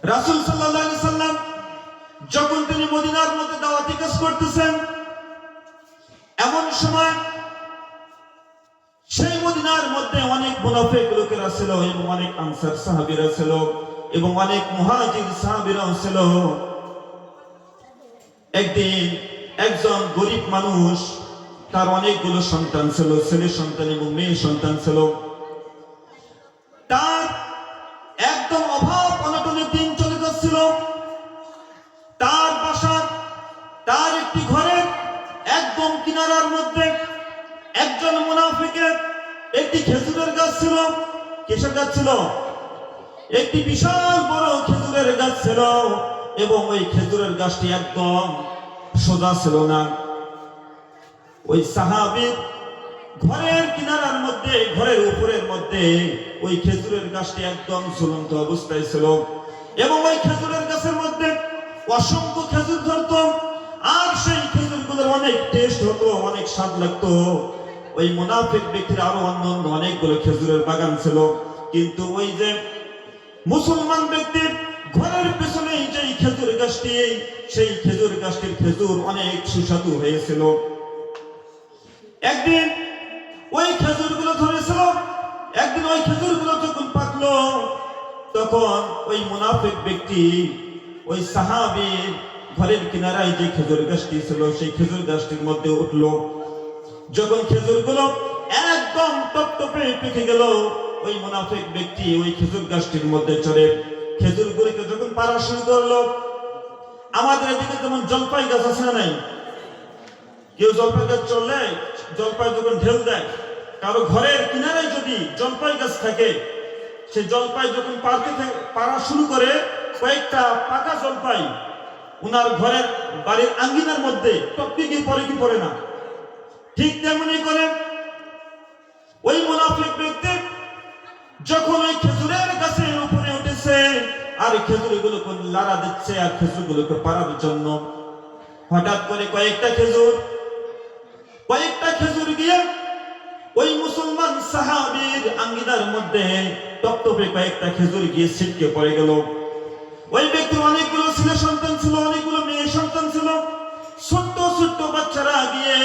রাসূল সাল্লাল্লাহু আলাইহি সাল্লাম যখন তিনি মদিনার মধ্যে দাওয়াতি কাজ করতেছেন, এমন সময় সেই মদিনার মধ্যে অনেক মুনাফিক লোকেরা ছিল এবং অনেক আনসার সাহাবীরা ছিল এবং অনেক মুহাজির সাহাবীরাও ছিল। একদিন একজন গরিব মানুষ, তার অনেকগুলো সন্তান ছিল, ছেলে সন্তান এবং মেয়ে সন্তান ছিল। তার একদম অভাব অনটনের দিন চলে যাচ্ছিল। তার বাসার তার একটি ঘরের একদম কিনারার মধ্যে একজন মুনাফিকের একটি খেজুরের গাছ ছিল। কিসের গাছ ছিল? একটি বিশাল বড় খেজুরের গাছ ছিল এবং ওই খেজুরের গাছটি একদম সোজা ছিল না। ওই সাহাবীর ঘরের কিনারার মধ্যে, ঘরের উপরের মধ্যে ওই খেজুরের গাছটি একদম ঝুলন্ত অবস্থায় ছিল এবং ওই খেজুরের গাছের মধ্যে অসংখ্য খেজুর ধরতো আর সেই খেজুরগুলোর অনেক টেস্ট হতো, অনেক স্বাদ লাগতো। ওই মুনাফিক ব্যক্তির আরো অন্যান্য অনেকগুলো খেজুরের বাগান ছিল, কিন্তু ওই যে মুসলমান ব্যক্তির ঘরের পেছনে যে খেজুর গাছটি, সেই খেজুর গাছটির খেজুর অনেক সুস্বাদু হয়েছিল। একদিন ওই খেজুরগুলো ধরেছিল, একদিন ওই খেজুরগুলো যখন পাকলো, তখন ওই মুনাফিক ব্যক্তি ওই সাহাবীর ঘরের কিনারায় যে খেজুর গাছটি ছিল সেই খেজুর গাছটির মধ্যে উঠলো। যখন খেজুরগুলো একদম টপটপে পেকে গেল, ওই মুনাফিক ব্যক্তি ওই খেজুর গাছটির মধ্যে চড়ে খেজুরগুলিকে যখন পাড়া শুরু করলো, আমাদের এদিকে যেমন জলপাই গাছ আছে না নাই, কেউ জলপাই গাছ চললে জলপাই যখন ঢেল দেয়, কারো ঘরের কিনারায় যদি জলপাই গাছ থাকে, সেই জলপাই যখন পাড়া শুরু করে, কয়েকটা পাকা জলপাই উনার ঘরের বাড়ির আঙ্গিনার মধ্যে টপকে গিয়ে পড়ে কি পড়ে না? ঠিক তেমনি করে ওই মুনাফিক ব্যক্তি যখন ওই খেজুরের গাছের উপরে উঠেছে আর খেজুরগুলোকে লাড়া দিচ্ছে আর খেজুরগুলোকে পাড়ার জন্য, হঠাৎ করে কয়েকটা খেজুর গিয়ে ওই মুসলমান সাহাবীর আঙ্গিনার মধ্যে টপটপে কয়েকটা খেজুর গিয়ে ছিটকে পড়ে গেল। ওই ব্যক্তির অনেকগুলো ছেলে সন্তান ছিল, অনেকগুলো মেয়ে সন্তান ছিল। ছোট্ট ছোট্ট বাচ্চারা গিয়ে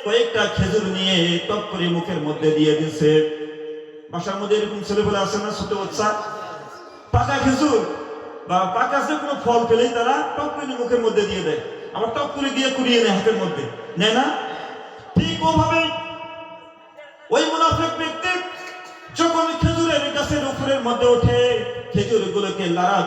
কয়েকটা খেজুর নিয়ে টপ করে মুখের মধ্যে দিয়ে দিয়েছে। বাসার মধ্যে এরকম ছেলেপেলে আছে না, ছোট বাচ্চা, পাকা খেজুর বা পাকা যে কোনো ফল পেলেই তারা টপ করে মুখের মধ্যে দিয়ে দেয়, আবার টপ করে দিয়ে কুড়িয়ে নেয় হাতের মধ্যে, নেয় না? ঠিক ওভাবে ওই মুনাফিক ব্যক্তি যখন খেজুরের গাছের উপরের মধ্যে ওঠে, খেজুরগুলোকে লাড়া